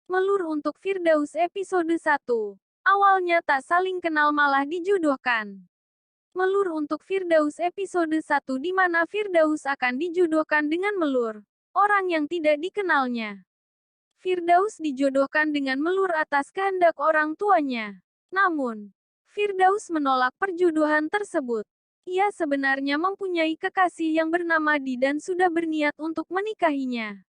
Melur untuk Firdaus episode 1. Awalnya tak saling kenal malah dijodohkan. Melur untuk Firdaus episode 1 di mana Firdaus akan dijodohkan dengan Melur, orang yang tidak dikenalnya. Firdaus dijodohkan dengan Melur atas kehendak orang tuanya. Namun, Firdaus menolak perjodohan tersebut. Ia sebenarnya mempunyai kekasih yang bernama Di dan sudah berniat untuk menikahinya.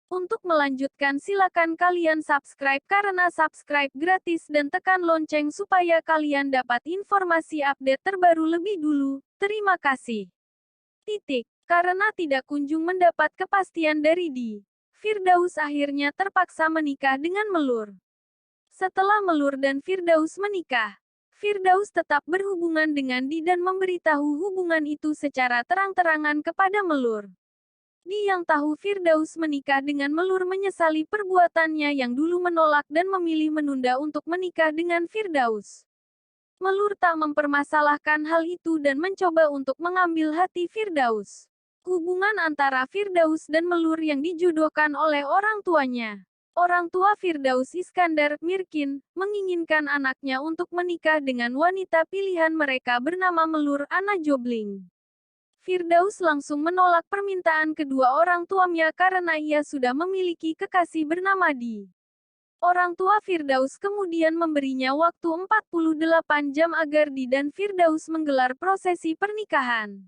Untuk melanjutkan silakan kalian subscribe karena subscribe gratis dan tekan lonceng supaya kalian dapat informasi update terbaru lebih dulu. Terima kasih. Karena tidak kunjung mendapat kepastian dari Di, Firdaus akhirnya terpaksa menikah dengan Melur. Setelah Melur dan Firdaus menikah, Firdaus tetap berhubungan dengan Di dan memberitahu hubungan itu secara terang-terangan kepada Melur. Di yang tahu Firdaus menikah dengan Melur menyesali perbuatannya yang dulu menolak dan memilih menunda untuk menikah dengan Firdaus. Melur tak mempermasalahkan hal itu dan mencoba untuk mengambil hati Firdaus. Hubungan antara Firdaus dan Melur yang dijodohkan oleh orang tuanya. Orang tua Firdaus Iskandar, Mirkin, menginginkan anaknya untuk menikah dengan wanita pilihan mereka bernama Melur Ana Jobling. Firdaus langsung menolak permintaan kedua orang tuanya karena ia sudah memiliki kekasih bernama Di. Orang tua Firdaus kemudian memberinya waktu 48 jam agar Di dan Firdaus menggelar prosesi pernikahan.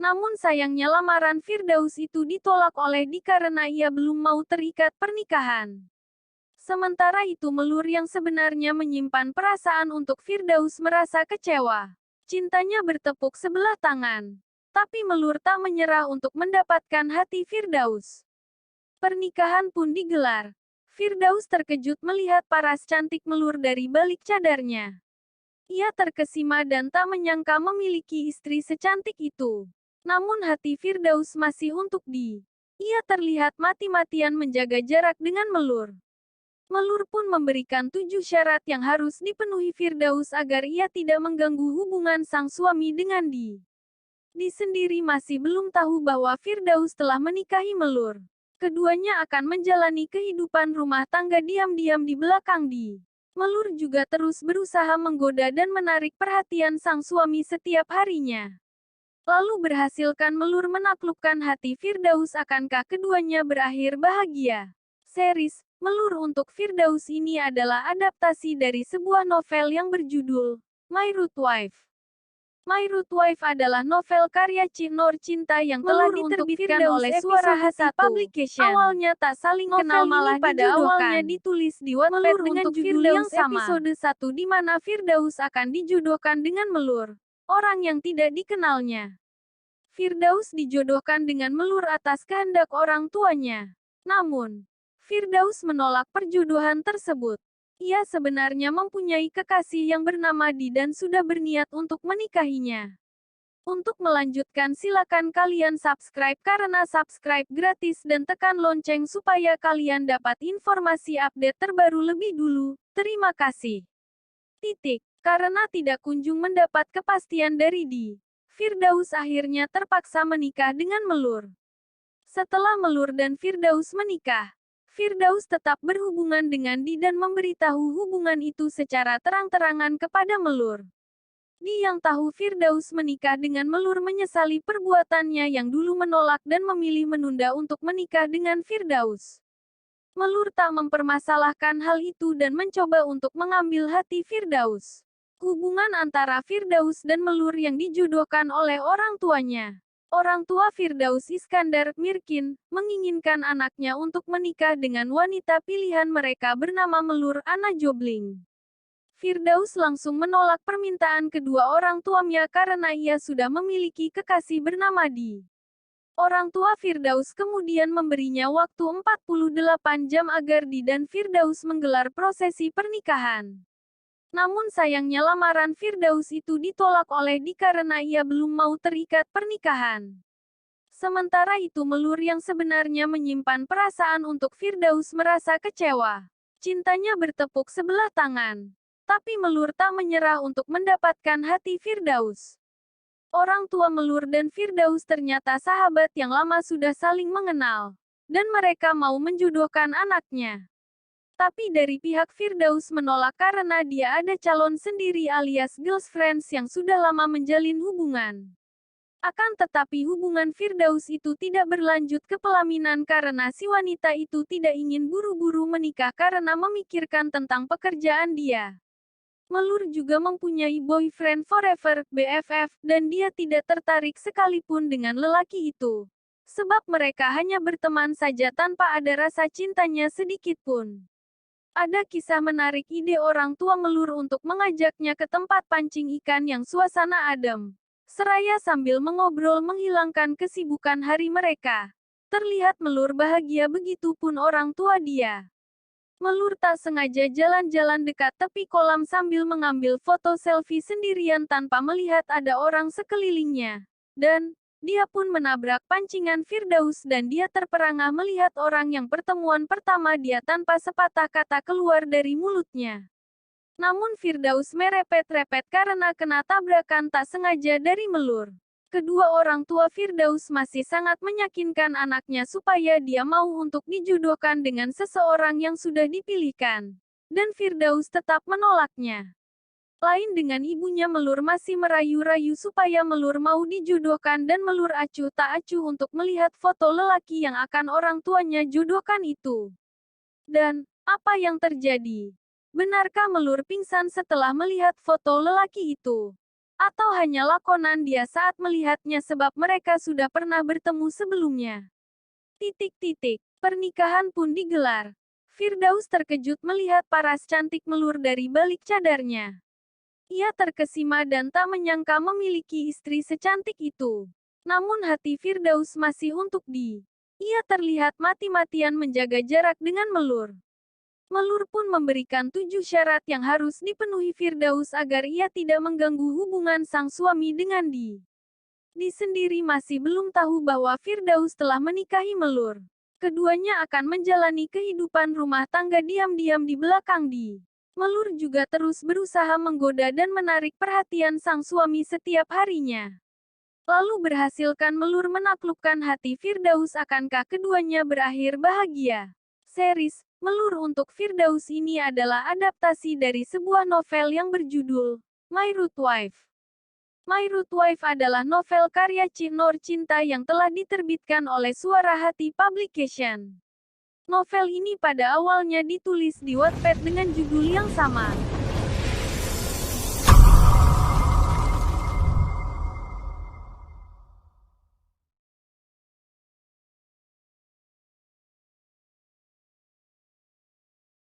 Namun sayangnya lamaran Firdaus itu ditolak oleh Di karena ia belum mau terikat pernikahan. Sementara itu Melur yang sebenarnya menyimpan perasaan untuk Firdaus merasa kecewa. Cintanya bertepuk sebelah tangan. Tapi Melur tak menyerah untuk mendapatkan hati Firdaus. Pernikahan pun digelar. Firdaus terkejut melihat paras cantik Melur dari balik cadarnya. Ia terkesima dan tak menyangka memiliki istri secantik itu. Namun hati Firdaus masih untuk Di. Ia terlihat mati-matian menjaga jarak dengan Melur. Melur pun memberikan 7 syarat yang harus dipenuhi Firdaus agar ia tidak mengganggu hubungan sang suami dengan Di. Di sendiri masih belum tahu bahwa Firdaus telah menikahi Melur. Keduanya akan menjalani kehidupan rumah tangga diam-diam di belakang Di. Melur juga terus berusaha menggoda dan menarik perhatian sang suami setiap harinya. Lalu berhasilkan Melur menaklukkan hati Firdaus, akankah keduanya berakhir bahagia? Series Melur untuk Firdaus ini adalah adaptasi dari sebuah novel yang berjudul My Rude Wife. My Rude Wife adalah novel karya Nur Cinta yang telah diterbitkan oleh Suara Hati Publication. Awalnya tak saling kenal malah pada awalnya ditulis di Wattpad dengan judul yang sama. Episode 1 di mana Firdaus akan dijodohkan dengan Melur, orang yang tidak dikenalnya. Firdaus dijodohkan dengan Melur atas kehendak orang tuanya. Namun, Firdaus menolak perjodohan tersebut. Ia sebenarnya mempunyai kekasih yang bernama Di dan sudah berniat untuk menikahinya. Untuk melanjutkan silakan kalian subscribe karena subscribe gratis dan tekan lonceng supaya kalian dapat informasi update terbaru lebih dulu. Terima kasih. Karena tidak kunjung mendapat kepastian dari Di, Firdaus akhirnya terpaksa menikah dengan Melur. Setelah Melur dan Firdaus menikah, Firdaus tetap berhubungan dengan Di dan memberitahu hubungan itu secara terang-terangan kepada Melur. Di yang tahu Firdaus menikah dengan Melur menyesali perbuatannya yang dulu menolak dan memilih menunda untuk menikah dengan Firdaus. Melur tak mempermasalahkan hal itu dan mencoba untuk mengambil hati Firdaus. Hubungan antara Firdaus dan Melur yang dijodohkan oleh orang tuanya. Orang tua Firdaus Iskandar, Mirkin, menginginkan anaknya untuk menikah dengan wanita pilihan mereka bernama Melur Ana Jobling. Firdaus langsung menolak permintaan kedua orang tuanya karena ia sudah memiliki kekasih bernama Di. Orang tua Firdaus kemudian memberinya waktu 48 jam agar Di dan Firdaus menggelar prosesi pernikahan. Namun sayangnya lamaran Firdaus itu ditolak oleh Di karena ia belum mau terikat pernikahan. Sementara itu Melur yang sebenarnya menyimpan perasaan untuk Firdaus merasa kecewa. Cintanya bertepuk sebelah tangan. Tapi Melur tak menyerah untuk mendapatkan hati Firdaus. Orang tua Melur dan Firdaus ternyata sahabat yang lama sudah saling mengenal. Dan mereka mau menjodohkan anaknya. Tapi dari pihak Firdaus menolak karena dia ada calon sendiri alias girlfriends yang sudah lama menjalin hubungan. Akan tetapi hubungan Firdaus itu tidak berlanjut ke pelaminan karena si wanita itu tidak ingin buru-buru menikah karena memikirkan tentang pekerjaan dia. Melur juga mempunyai boyfriend forever, BFF, dan dia tidak tertarik sekalipun dengan lelaki itu. Sebab mereka hanya berteman saja tanpa ada rasa cintanya sedikit pun. Ada kisah menarik ide orang tua Melur untuk mengajaknya ke tempat pancing ikan yang suasana adem. Seraya sambil mengobrol menghilangkan kesibukan hari mereka. Terlihat Melur bahagia, begitupun orang tua dia. Melur tak sengaja jalan-jalan dekat tepi kolam sambil mengambil foto selfie sendirian tanpa melihat ada orang sekelilingnya. Dan, dia pun menabrak pancingan Firdaus dan dia terperangah melihat orang yang pertemuan pertama dia tanpa sepatah kata keluar dari mulutnya. Namun Firdaus merepet-repet karena kena tabrakan tak sengaja dari Melur. Kedua orang tua Firdaus masih sangat meyakinkan anaknya supaya dia mau untuk dijodohkan dengan seseorang yang sudah dipilihkan. Dan Firdaus tetap menolaknya. Lain dengan ibunya, Melur masih merayu-rayu supaya Melur mau dijodohkan dan Melur acuh tak acuh untuk melihat foto lelaki yang akan orang tuanya jodohkan itu. Dan, apa yang terjadi? Benarkah Melur pingsan setelah melihat foto lelaki itu? Atau hanya lakonan dia saat melihatnya sebab mereka sudah pernah bertemu sebelumnya? Pernikahan pun digelar. Firdaus terkejut melihat paras cantik Melur dari balik cadarnya. Ia terkesima dan tak menyangka memiliki istri secantik itu. Namun hati Firdaus masih untuk di. Ia terlihat mati-matian menjaga jarak dengan Melur. Melur pun memberikan 7 syarat yang harus dipenuhi Firdaus agar ia tidak mengganggu hubungan sang suami dengan di. Di sendiri masih belum tahu bahwa Firdaus telah menikahi Melur. Keduanya akan menjalani kehidupan rumah tangga diam-diam di belakang di. Melur juga terus berusaha menggoda dan menarik perhatian sang suami setiap harinya. Lalu berhasilkan Melur menaklukkan hati Firdaus. Akankah keduanya berakhir bahagia? Series Melur untuk Firdaus ini adalah adaptasi dari sebuah novel yang berjudul My Rude Wife. My Rude Wife adalah novel karya Cik Nur Cinta yang telah diterbitkan oleh Suara Hati Publication. Novel ini pada awalnya ditulis di Wattpad dengan judul yang sama.